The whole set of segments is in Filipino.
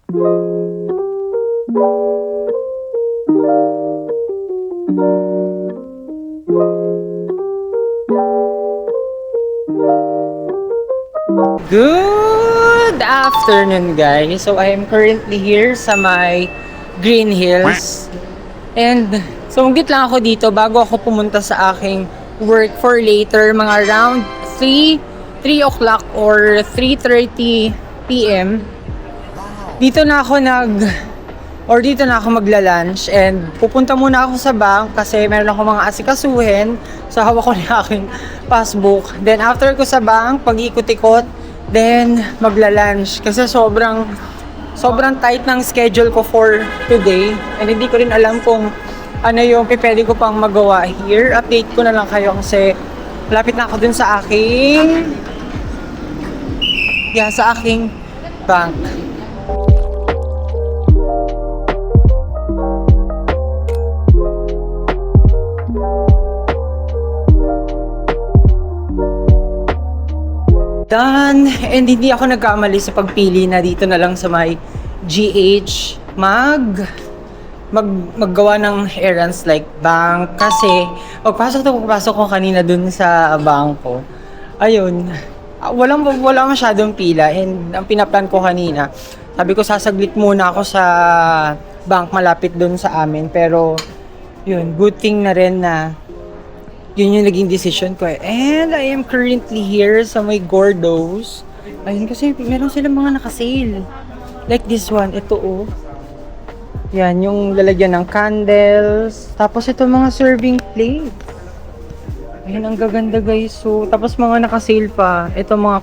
Good afternoon, guys. So, I am currently here sa my Green Hills. And, sumunggit lang ako dito bago ako pumunta sa aking work for later, mga around 3 o'clock or 3:30 p.m. Dito na ako magla-lunch and pupunta muna ako sa bank kasi meron ako mga asikasuhin. So, hawak ko na aking passbook. Then, after ko sa bank, pag-ikot-ikot, then magla-lunch kasi sobrang tight ng schedule ko for today and hindi ko rin alam kung ano yung pwede ko pang magawa here. Update ko na lang kayo kasi malapit na ako dun sa aking bank. Done. And hindi ako nagkamali sa pagpili na dito na lang sa may GH maggawa ng errands like bank kasi pagpasok ko kanina dun sa bangko. Ayun. Wala masyadong pila and ang pinaplan ko kanina, sabi ko sasaglit muna ako sa bank malapit dun sa amin pero yun, good thing na rin na yun yung naging decision ko. And I am currently here sa may Gordo's. Ayun kasi meron silang mga naka-sale. Like this one, ito oh. Yan, yung lalagyan ng candles. Tapos ito mga serving plates. Ayun, ang gaganda guys. So, tapos mga naka-sale pa. Ito mga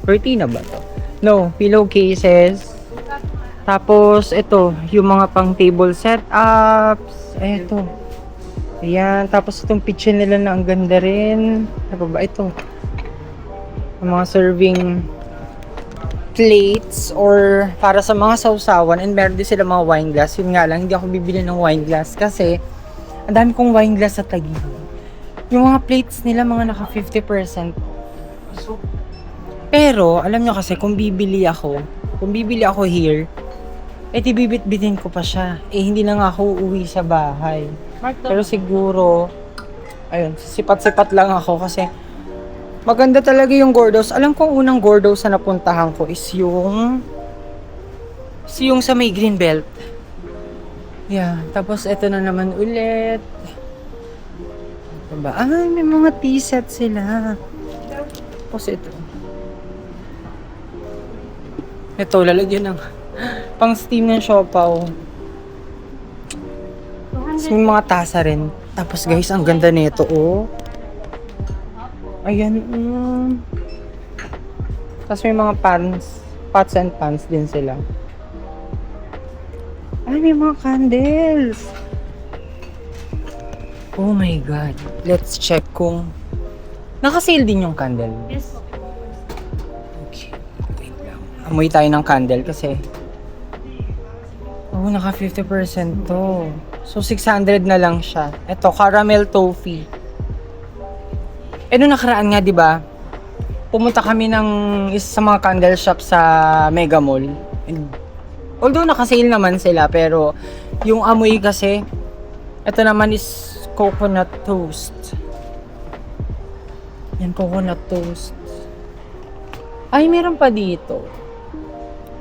cortina ba to? No, pillowcases. Tapos ito, yung mga pang table setups. Ito. Ayan, tapos itong kitchen nila na ang ganda rin. Ano ba ito? Ang mga serving plates or para sa mga sausawan and meron din sila mga wine glass. Yun nga lang, hindi ako bibili ng wine glass kasi ang dami kong wine glass sa Taguig. Yung mga plates nila mga naka 50%. Pero, alam nyo kasi kung bibili ako here, bibit-bitin ko pa siya. Hindi na nga ako uuwi sa bahay. Pero siguro, ayun, sipat-sipat lang ako kasi maganda talaga yung Gordo's. Alam ko unang Gordo's na napuntahan ko is yung sa may Greenbelt. Yeah, tapos ito na naman ulit. Diba? May mga tea set sila. Tapos ito. Ito, lalagyan ng pang steam ng siopaw. May mga tasa rin. Tapos guys, ang ganda nito oh. Ayan. Tapos may mga pots and pans din sila. Ay, may mga candles. Oh my God. Let's check kung naka-sale din yung candle. Yes. Okay. Wait lang. Amoy tayo ng candle kasi naka 50% to. So, 600 na lang siya. Ito, caramel toffee. Nung nakaraan nga, di ba? Pumunta kami ng isa sa mga candle shop sa Mega Mall. And, although naka-sale naman sila, pero yung amoy kasi, ito naman is coconut toast. Yan, coconut toast. Ay, meron pa dito.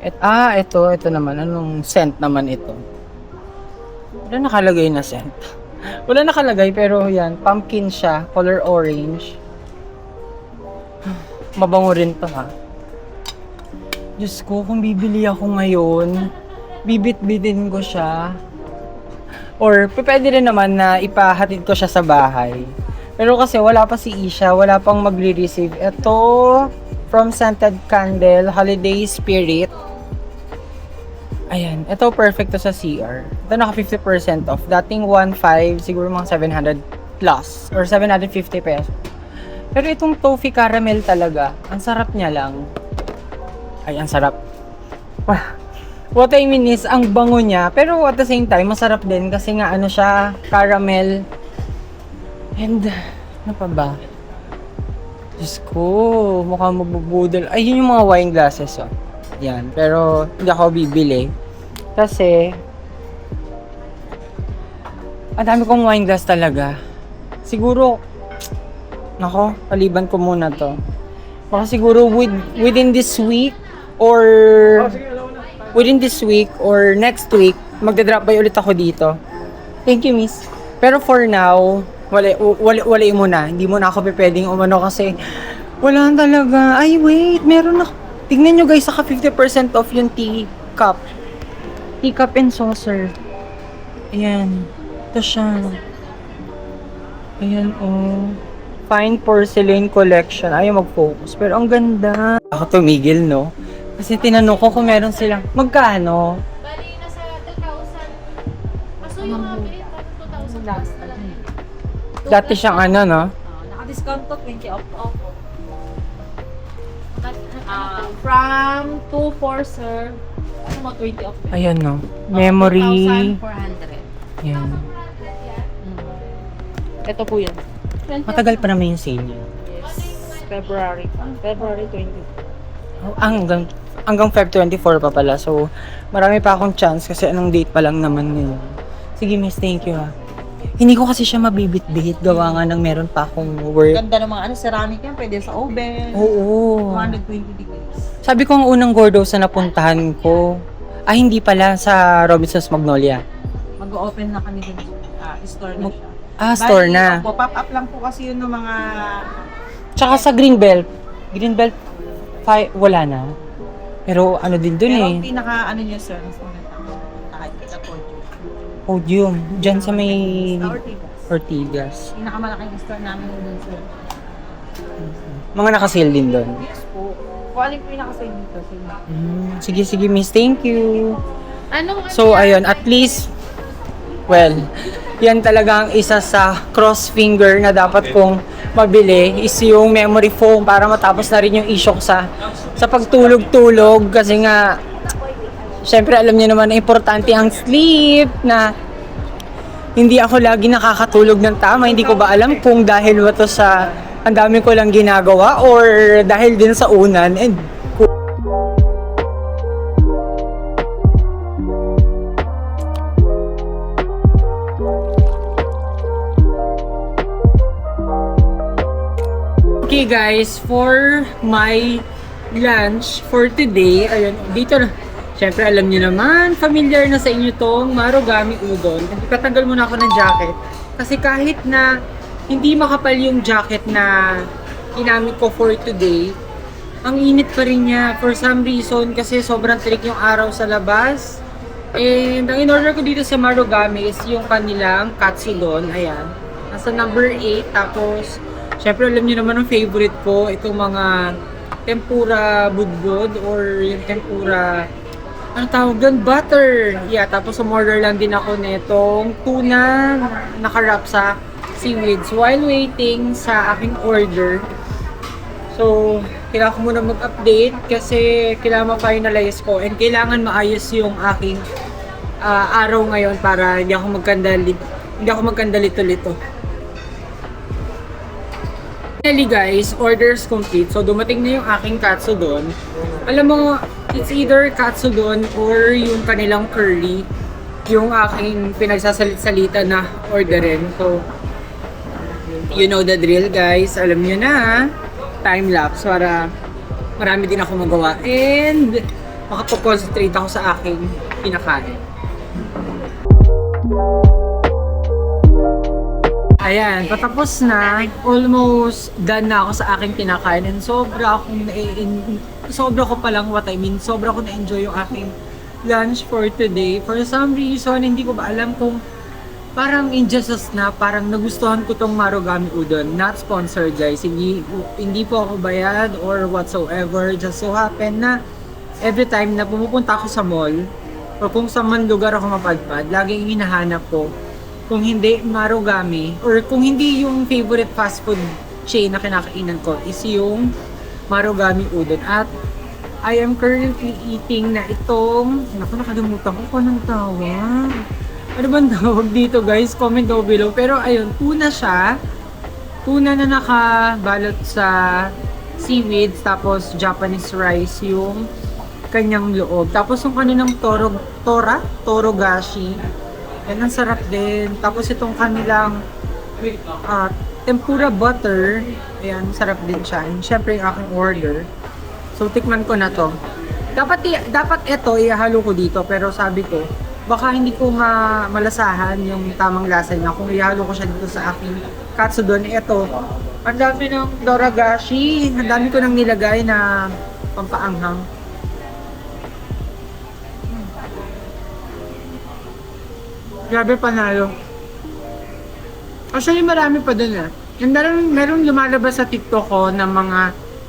Ito naman. Anong scent naman ito? Wala nakalagay na scent. Wala nakalagay pero yan, pumpkin siya, color orange. Mabango rin to ha. Diyos ko, kung bibili ako ngayon, bibit-bitin ko siya. Or pwede rin naman na ipahatid ko siya sa bahay. Pero kasi wala pa si Isha, wala pang magre-receive. Ito, from Scented Candle, Holiday Spirit. Ayan, ito perfect to sa CR. Ito naka 50% off. Dating 1.5, siguro mga 700 plus or 750 pesos. Pero itong toffee caramel talaga, ang sarap niya lang. Ay, ang sarap. What I mean is, ang bango niya, pero at the same time, masarap din kasi nga ano siya, caramel. And, ano pa ba? Diyos ko, mukhang mabubudol. Ay, yun yung mga wine glasses, oh. Yan, pero hindi ako bibili. Kasi, ang dami kong wine glass talaga. Siguro, nako, paliban ko muna to. Baka siguro within this week or next week, magda-drop by ulit ako dito. Thank you, miss. Pero for now, wala muna. Hindi muna ako pwedeng umano kasi wala talaga. Ay, wait, meron ako. Tignan nyo guys, saka 50% off yung teacup. Teacup and saucer. Ayan. Ito siya. Ayan, oh. Fine porcelain collection. Ayaw mag-focus. Pero ang ganda. Ako tumigil, no? Kasi tinanong ko kung meron silang. Magkano? Bali, nasa 2,000. Kaso yung mga bilhin ko, 2,000 plus na lang yun. Dati siyang ano, no? Naka-discount to, 20 off. From 2,400, sir. Ano mo, 20 off. Ayan, no? Memory. 2,400. Ayan. Ito po yan. Matagal pa naman yung sale yun. Yes. February pa. February 20. Oh, hanggang Feb 24 pa pala. So, marami pa akong chance kasi anong date pa lang naman ngayon. Sige, miss, thank you ha. Hindi ko kasi siya mabibit-bit. Gawa nga ng meron pa akong work. Ganda ng mga ceramic yan. Pwede sa oven. Oo. 120 degrees. Sabi ko ang unang Gordos na napuntahan ko. Hindi pala sa Robinsons Magnolia. Mag-open na kami din. Store na siya. Store na. Pop-up lang po kasi yun ng mga... Tsaka sa Greenbelt. Greenbelt, wala na. Pero ano din dun Pero eh. ang pinaka ano niya sir, mas maganda nakikita po yun. Podium. Diyan sa may Sa Ortigas. Ortigas. Pinakamalaking store namin dun sir. Mga nakasale din dun. Yes po. Kung alin po yung nakasay dito sir. Sige miss. Thank you. Anong So ayun, at least, well, yan talaga ang isa sa cross finger na dapat kong mabili is yung memory foam para matapos na rin yung issue ko sa pagtulog-tulog kasi nga syempre alam niyo naman na importante ang sleep na hindi ako lagi nakakatulog ng tama. Hindi ko ba alam kung dahil ba to sa ang dami ko lang ginagawa or dahil din sa unan and okay guys, for my lunch for today, ayun, dito na. Siyempre alam niyo naman, familiar na sa inyo tong Marugami Udon. Katanggal muna ako ng jacket. Kasi kahit na hindi makapal yung jacket na ginamit ko for today, ang init pa rin niya for some reason kasi sobrang tirik yung araw sa labas. And ang in-order ko dito sa Marugami is yung kanilang katsudon. Ayan. Nasa number 8. Tapos, syempre alam niyo naman ang favorite ko, itong mga tempura budbud or yung tempura, ano tawag doon? Butter! Yeah, tapos umorder lang din ako netong tuna nakarap sa seaweeds while waiting sa aking order. So, kailangan ko muna mag-update kasi kailangan ma-finalize ko and kailangan maayos yung aking araw ngayon para hindi ako magkandalito-lito. Finally guys, orders complete. So dumating na yung aking katsudon. Alam mo, it's either katsudon or yung kanilang curry yung aking pinagsasalit-salita na orderin. So, you know the drill guys. Alam nyo na, time-lapse para marami din ako magawa and makapag-concentrate ako sa aking kinakain. Ayan, patapos na. Almost done na ako sa aking kinakain and sobra ko palang sobra ko na-enjoy yung aking lunch for today. For some reason, hindi ko ba alam kung parang injustice na, parang nagustuhan ko tong Marugami Udon. Not sponsored guys, hindi po ako bayad or whatsoever. Just so happen na every time na pumupunta ako sa mall or kung sa man lugar ako mapadpad, laging hinahanap ko kung hindi Marugami or kung hindi yung favorite fast food chain na kinakainan ko is yung Marugami Udon. At I am currently eating na itong, nakalimutan ko kung anong tawag. Ano bang tawag dito guys? Comment down below. Pero ayun, tuna siya. Tuna na nakabalot sa seaweeds tapos Japanese rice yung kanyang loob. Tapos yung kanilang torogashi. Yan, ang sarap din. Tapos itong kanilang tempura butter. Ayan, sarap din siya. And syempre yung aking order. So, tikman ko na to. Dapat ito, ihalo ko dito. Pero sabi ko, baka hindi ko malasahan yung tamang lasa niya kung ihalo ko siya dito sa aking katsudon. Ito, ang dami ng doragashi. Ang dami ko nang nilagay na pampaanghang. Grabe, panalo. Actually, marami pa dun Yung meron lumalabas sa TikTok ko ng mga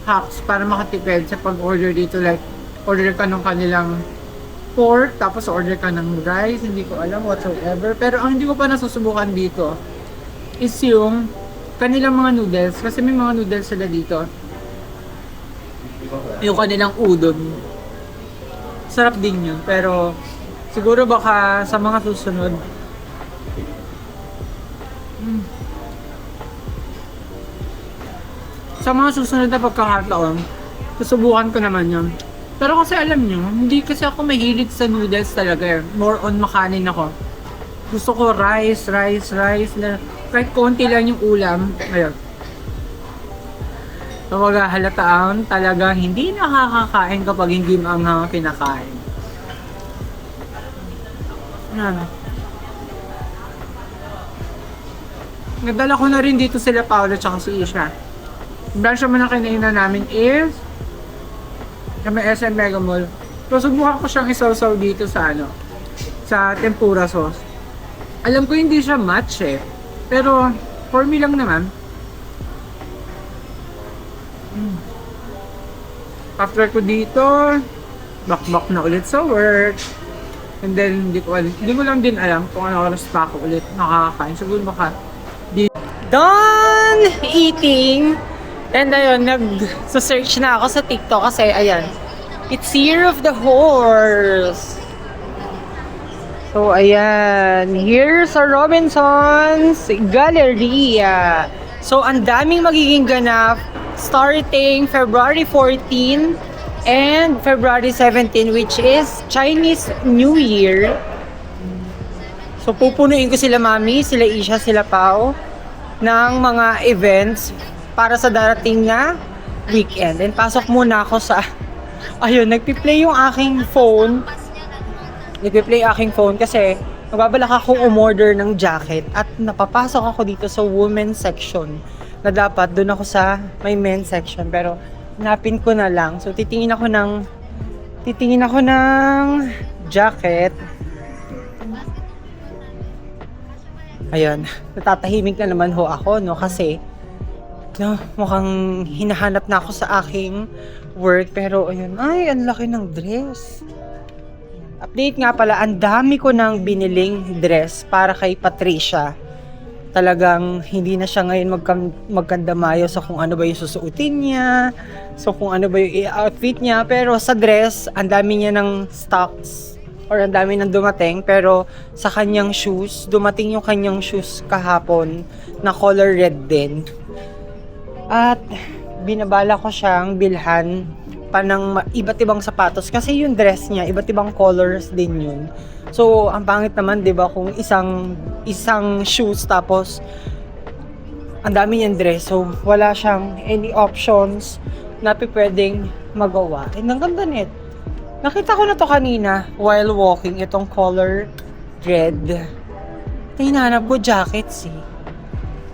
hacks para makatipid sa pag-order dito. Like, order ka ng kanilang pork, tapos order ka ng rice, hindi ko alam whatsoever. Pero ang hindi ko pa nasusubukan dito is yung kanilang mga noodles. Kasi may mga noodles sila dito. Yung kanilang udon. Sarap din yun. Pero siguro baka sa mga susunod. Sa mga susunod na pagkakataon, susubukan ko naman yun. Pero kasi alam nyo, hindi kasi ako mahilig sa noodles talaga. More on makanin ako. Gusto ko rice na kahit konti lang yung ulam. Ayun. So maghahalataan talagang hindi nakakakain kapag hindi maanghang pinakain. Yan. Nadala ko na rin dito sila Paolo tsaka si Isha. Branch naman na kinainan namin is sa may SM Mega Mall. So, subukan ko siyang isaw-saw dito sa sa tempura sauce. Alam ko hindi siya match pero for me lang naman. After ko dito, back na ulit sa work. And then, hindi ko lang din alam kung ano oras pa ako ulit nakakakain. Siguro baka done eating! And ayun, nag-search na ako sa TikTok kasi ayan, it's Year of the Horse. So ayan, here's sa Robinson's Galleria. So ang daming magiging ganap starting February 14 and February 17, which is Chinese New Year. So pupunuin ko sila Mami, sila Isha, sila Pao ng mga events para sa darating na weekend. And pasok muna ako sa ayun, nagpi-play yung aking phone. Nagpi-play aking phone kasi magbabalak akong umorder ng jacket at napapasok ako dito sa women's section na dapat doon ako sa may men's section pero hanapin ko na lang. So titingin ako ng jacket. Ayun, natatahimik na naman ho ako no kasi mukhang hinahanap na ako sa aking work. Pero ayun, ay, ang laki ng dress. Update nga pala, ang dami ko nang biniling dress para kay Patricia. Talagang hindi na siya ngayon magkandamayo sa kung ano ba yung susuotin niya, so kung ano ba yung outfit niya. Pero sa dress, ang dami niya ng stocks or ang dami nang dumating. Pero sa kanyang shoes, dumating yung kanyang shoes kahapon na color red din. At binabala ko siyang bilhan pa ng iba't ibang sapatos kasi yung dress niya, iba't ibang colors din yun. So, ang pangit naman, 'di ba, kung isang shoes tapos ang dami niyang dress. So, wala siyang any options na pwedeng magawa. And ang ganda nito. Nakita ko na to kanina while walking, itong color red. Hinahanap ko jackets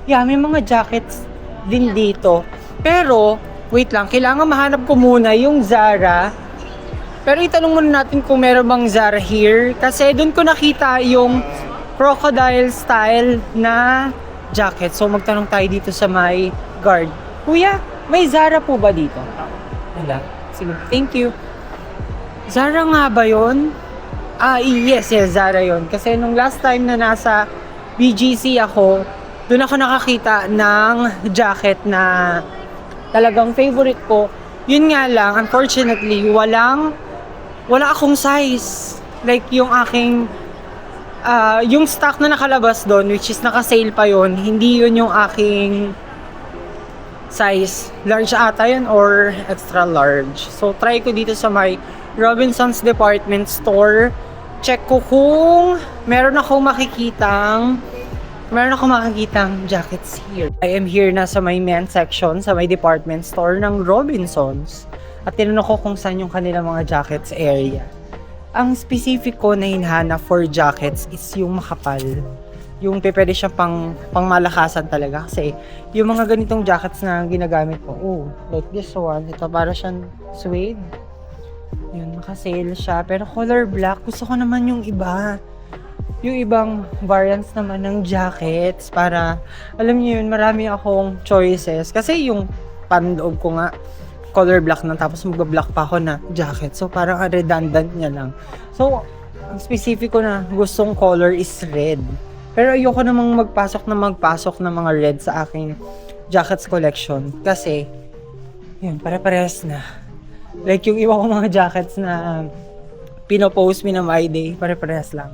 Yeah, may mga jackets din dito. Pero, wait lang, kailangan mahanap ko muna yung Zara. Pero itanong muna natin kung meron bang Zara here. Kasi doon ko nakita yung crocodile style na jacket. So, magtanong tayo dito sa may guard. Kuya, may Zara po ba dito? Wala. Sige, thank you. Zara nga ba yun? Yes, Zara yun. Kasi nung last time na nasa BGC ako, doon ako nakakita ng jacket na talagang favorite ko. Yun nga lang, unfortunately, wala akong size. Like yung aking, yung stock na nakalabas doon, which is naka-sale pa yun, hindi yun yung aking size. Large ata yun or extra large. So, try ko dito sa may Robinsons Department Store. Check ko kung meron akong makikitang jackets here. I am here na sa may men's section, sa may department store ng Robinsons. At tinanong ko kung saan yung kanilang mga jackets area. Ang specific ko na hinahanap for jackets is yung makapal. Yung pwede siya pang malakasan talaga. Kasi yung mga ganitong jackets na ginagamit ko, like this one, ito para siyang suede. Yun, naka-sale siya. Pero color black, gusto ko naman yung iba. Yung ibang variants naman ng jackets para, alam niyo yun, marami akong choices. Kasi yung panloob ko nga, color black na, tapos mag-black pa ako na jacket. So, parang redundant niya lang. So, ang specific ko na gustong color is red. Pero ayoko namang magpasok ng mga red sa aking jackets collection. Kasi, yun, pare-parehas na. Like yung iba ko mga jackets na pinopost me na My Day, pare-parehas lang.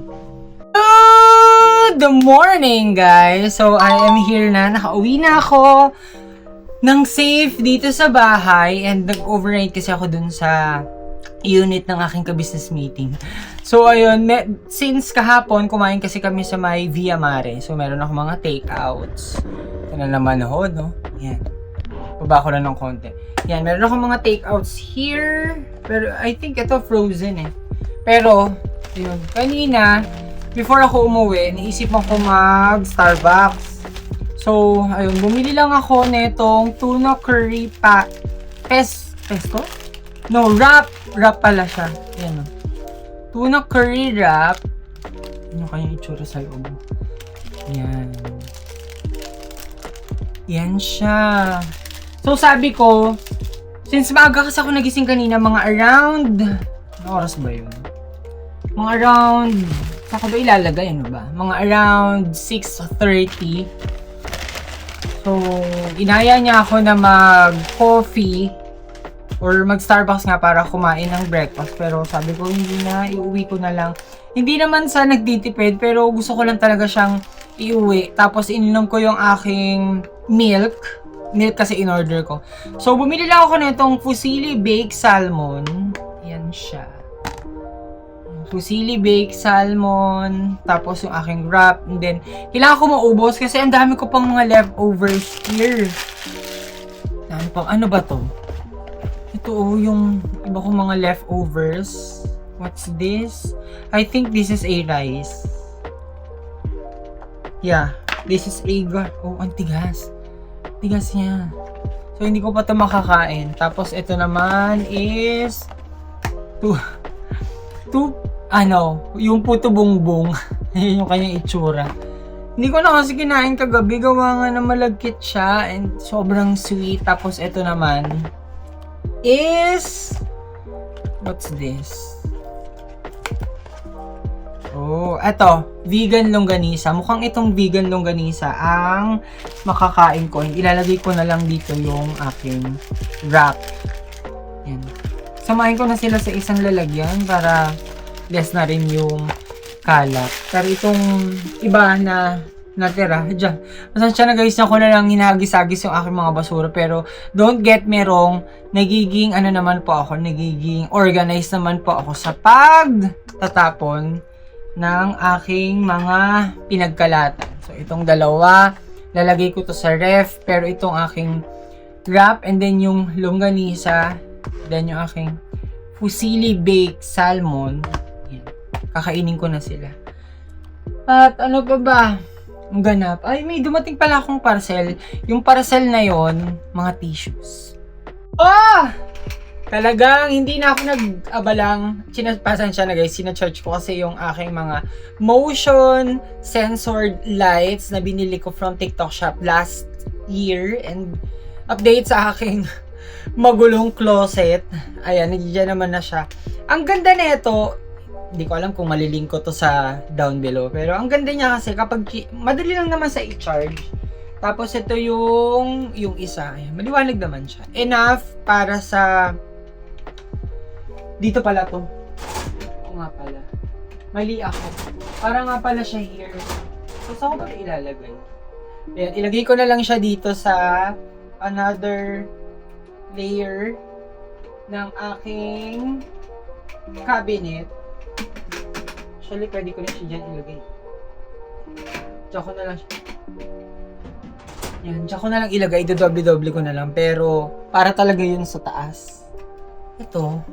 Good morning, guys! So, I am here na. Nakauwi na ako ng safe dito sa bahay. And nag-overnight kasi ako dun sa unit ng aking ka-business meeting. So, ayun. Since kahapon, kumain kasi kami sa may Via Mare. So, meron ako mga takeouts. Ito na naman ako, no? Yan. Baba ko lang ng konti. Yan, meron ako mga takeouts here. Pero, I think ito frozen eh. Pero, yun. Kanina, before ako umuwi, naisip ko mag-Starbucks. So, ayun, bumili lang ako netong tuna curry pesto? No, wrap. Wrap pala siya. Yan o. Tuna curry wrap. Ano kaya itsura sa loob? Yan. Yan siya. So, sabi ko, since maaga kasi ako nagising kanina, mga around, ano oras ba yun? Mga around, saka ba ilalagay, ano ba? Mga around 6:30. So, inaya niya ako na mag-coffee or mag-Starbucks nga para kumain ng breakfast. Pero sabi ko, hindi na, iuwi ko na lang. Hindi naman sa nagtitipid, pero gusto ko lang talaga siyang iuwi. Tapos, ininom ko yung aking milk kasi in-order ko. So, bumili lang ako nitong Fusilli Baked Salmon. Yan siya. Fusilli Baked Salmon. Tapos yung aking wrap. And then, kailangan ko maubos kasi ang dami ko pang mga leftovers here. Ano ba to? Ito yung iba kong mga leftovers. What's this? I think this is a rice. Yeah. This is a... Oh, ang tigas. Tigas niya. So, hindi ko pa ito makakain. Tapos, ito naman is... yung puto bongbong. Yun yung kanyang itsura. Hindi ko na kasi kinain kagabi. Gawa nga na malagkit siya. And sobrang sweet. Tapos, ito naman is... What's this? Oh, eto, vegan longganisa. Mukhang itong vegan longganisa ang makakain ko. Ilalagay ko na lang dito yung aking wrap. Yan. Samahin ko na sila sa isang lalagyan para less na rin yung kalat. Pero itong iba na natira, dyan. Pasensya na guys, ako na lang hinagis-agis yung aking mga basura. Pero don't get me wrong, nagiging organized naman po ako sa pagtatapon ng aking mga pinagkalatan. So, itong dalawa, lalagay ko to sa ref, pero itong aking wrap, and then yung longganisa, then yung aking Fusilli Baked Salmon, yan. Kakainin ko na sila. At ano pa ba? Ang ganap. Ay, may dumating pala akong parcel. Yung parcel na yon, mga tissues. Talagang hindi na ako nag-abalang. Pasensya na guys, sinacharge ko kasi yung aking mga motion sensored lights na binili ko from TikTok shop last year. And update sa aking magulong closet. Ayan, nandiyan naman na siya. Ang ganda nito, hindi ko alam kung malilink ko to sa down below. Pero ang ganda niya kasi kapag madali lang naman sa i-charge. Tapos ito yung isa. Ayan, maliwanag naman siya. Enough para sa... Dito pala to. Oo nga pala. Mali ako. Para nga pala siya here. So, saan ko ba ilalagay? Ayan, ilagay ko na lang siya dito sa another layer ng aking cabinet. Actually, pwede ko na siya dyan ilagay. Diyan ko na lang siya. Yan, diyan ko na lang ilagay. Dodoble-doble ko na lang. Pero, para talaga yun sa taas. Ito.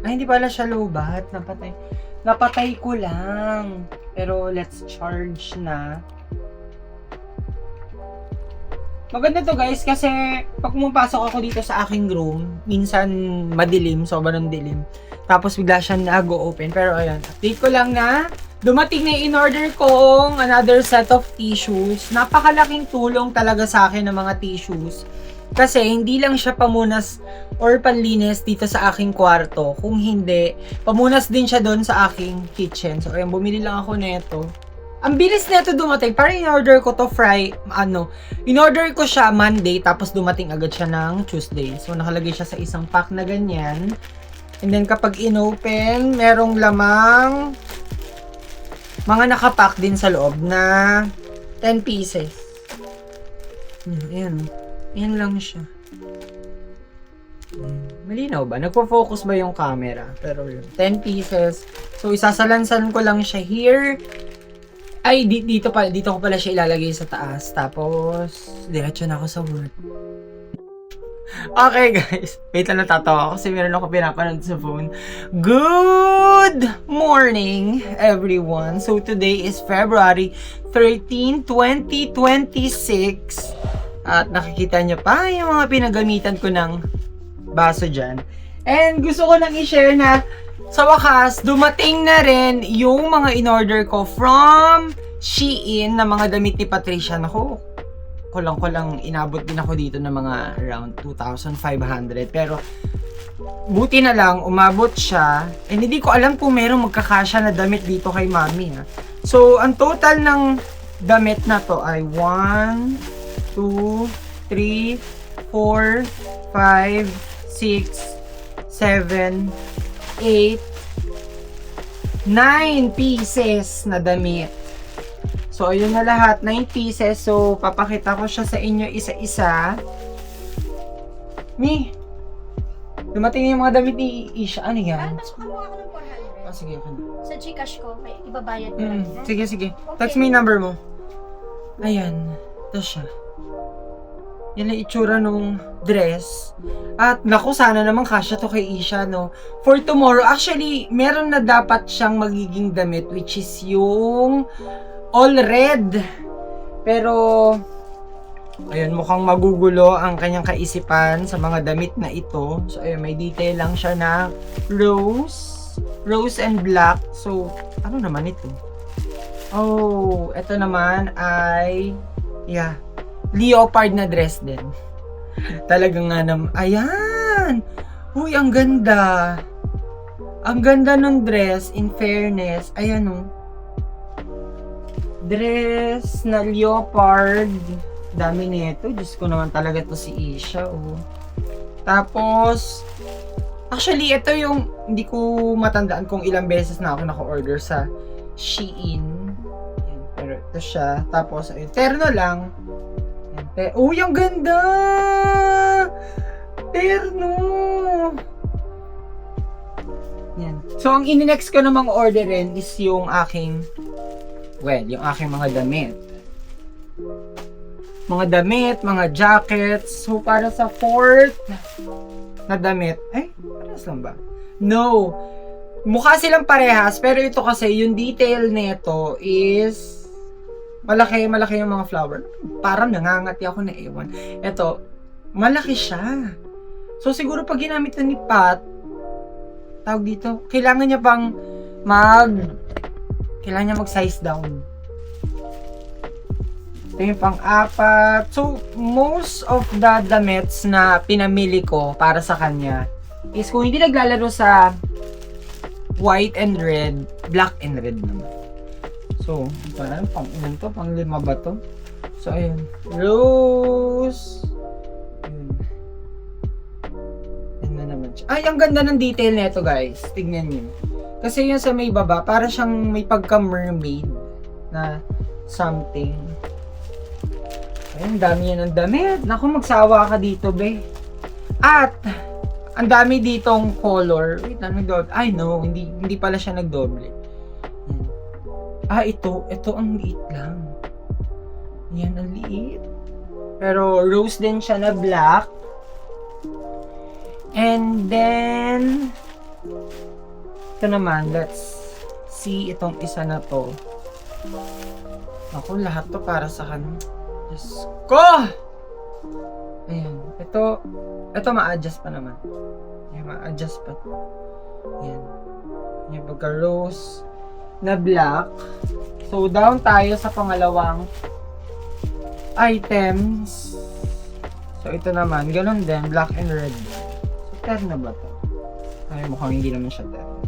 Ay, hindi pala siya low-bat. Napatay ko lang. Pero, let's charge na. Maganda to guys kasi pag pumapasok ako dito sa aking room, minsan madilim, sobrang dilim. Tapos bigla siya nag-open. Pero ayun, update ko lang na dumating na in-order kong another set of tissues. Napakalaking tulong talaga sa akin ng mga tissues. Kasi hindi lang siya pamunas or panlinis dito sa aking kwarto. Kung hindi, pamunas din siya doon sa aking kitchen. So ayun, bumili lang ako nito. Ang bilis nito dumating. Parang in-order ko to in-order ko siya Monday, tapos dumating agad siya ng Tuesday. So, nakalagay siya sa isang pack na ganyan. And then, kapag in-open, merong lamang mga nakapack din sa loob na 10 pieces. Ayan. Ayan lang siya. Malinaw ba? Nagpo-focus ba yung camera? Pero yun, 10 pieces. So, isasalansan ko lang siya here. Ay, dito ko pala siya ilalagay sa taas. Tapos, diretso na ako sa work. Okay, guys. Wait lang, natatawa ako kasi meron ako pinapanood sa phone. Good morning, everyone. So, today is February 13, 2026. At nakikita niyo pa yung mga pinagamitan ko ng baso dyan. And gusto ko lang i-share na sa wakas, dumating na rin yung mga in-order ko from Shein na mga damit ni Patricia. Naku, kulang inabot din ako dito ng mga around 2,500. Pero, buti na lang, umabot siya. And hindi ko alam kung merong magkakasya na damit dito kay mami. Ha? So, ang total ng damit na to ay 1, 2, 3, 4, 5, 6, 7, 8, 9 pieces na damit. So, ayun na lahat. 9 pieces. So, papakita ko siya sa inyo isa-isa. Mi, dumating yung mga damit ni Isha. Ano yan? Pasukan mo ako ng 400. Oh, sige, okay na. Sa Gcash ko, may ibabayad ko lang. Sige, sige. Text me yung number mo. Ayan. Ito siya. Yan ang itsura nung dress. At naku, sana naman kasya to kay Isha, no? For tomorrow, actually, meron na dapat siyang magiging damit, which is yung all red. Pero, ayun, mukhang magugulo ang kanyang kaisipan sa mga damit na ito. So, ayun, may detail lang siya na rose and black. So, ano naman ito? Oh, ito naman ay, yeah, leopard na dress din. Talagang nga naman. Ayan! Uy, ang ganda! Ang ganda ng dress, in fairness. Ayan o. Dress na leopard. Dami nito. Diyos ko naman talaga to si Isha. Oh. Tapos, actually, ito yung, hindi ko matandaan kung ilang beses na ako naka-order sa Shein. Ayan, pero ito siya. Tapos, ayun, terno lang. Uy, ang ganda! Terno! Yan. So, ang in-next ko namang orderin is yung aking, yung aking mga damit. Mga damit, mga jackets. So, para sa fourth na damit. Ay, parehas lang ba? No! Mukha silang parehas, pero ito kasi, yung detail nito is malaki yung mga flower. Parang nangangati ako na ewan. Ito, malaki siya. So, siguro pag ginamit na ni Pat, tawag dito, kailangan niya pang mag-size down. Ito yung pang-apat. So, most of the damit na pinamili ko para sa kanya is kung hindi naglalaro sa white and red, black and red naman. So, parang pang-ilan to? Pang-lima ba to? So, ayun. Rose. Ayun. Yan na naman siya. Ay, ang ganda ng detail nito, guys. Tignan nyo. Kasi yun sa may baba, para siyang may pagka-mermaid na something. Ayun, dami yan ng damit. Naku, magsawa ka dito, be. At, ang dami ditong color. Wait lang, nagdoble. Ay, no, hindi pala siya nagdoble. Yan. Ito ang liit lang. Yan, ang liit. Pero rose din siya na black. And then, ito naman, let's see itong isa na to. Ako, lahat to para sa kanya. Diyos ko! Ayan. Ito ma-adjust pa naman. Ayan, ma-adjust pa. Ayan. Ayan, pagka-rose na black. So, down tayo sa pangalawang items. So, ito naman. Ganun din. Black and red. So, terno ba to? Ay, mukhang hindi naman siya terno.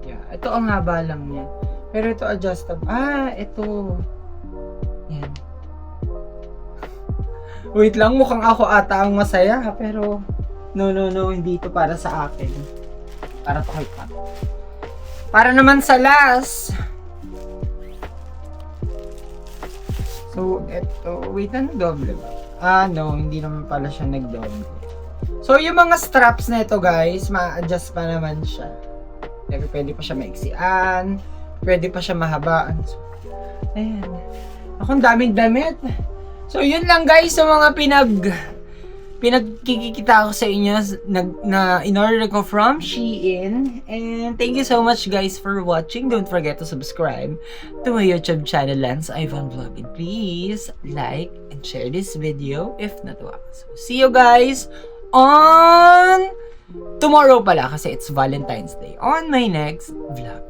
Yeah. Ito ang haba lang niya. Pero ito adjustable. Ito. Yan. Wait lang, mukhang ako ata ang masaya. Pero, no, hindi ito para sa akin. Para to kay Pat. Para naman sa last. So, ito. Wait, doble ba? No, hindi naman pala siya nagdoble. So, yung mga straps na ito, guys, ma-adjust pa naman siya. Pwede pa siya maiksian. Pwede pa siya mahabaan. So, ayan. Akong daming damit. So, yun lang guys sa mga pinagkikita ko sa inyo na in-order ko from Shein. And thank you so much guys for watching. Don't forget to subscribe to my YouTube channel, Lance Ivan Vlog. And please like and share this video if natuwa ka. So, see you guys on tomorrow pala kasi it's Valentine's Day on my next vlog.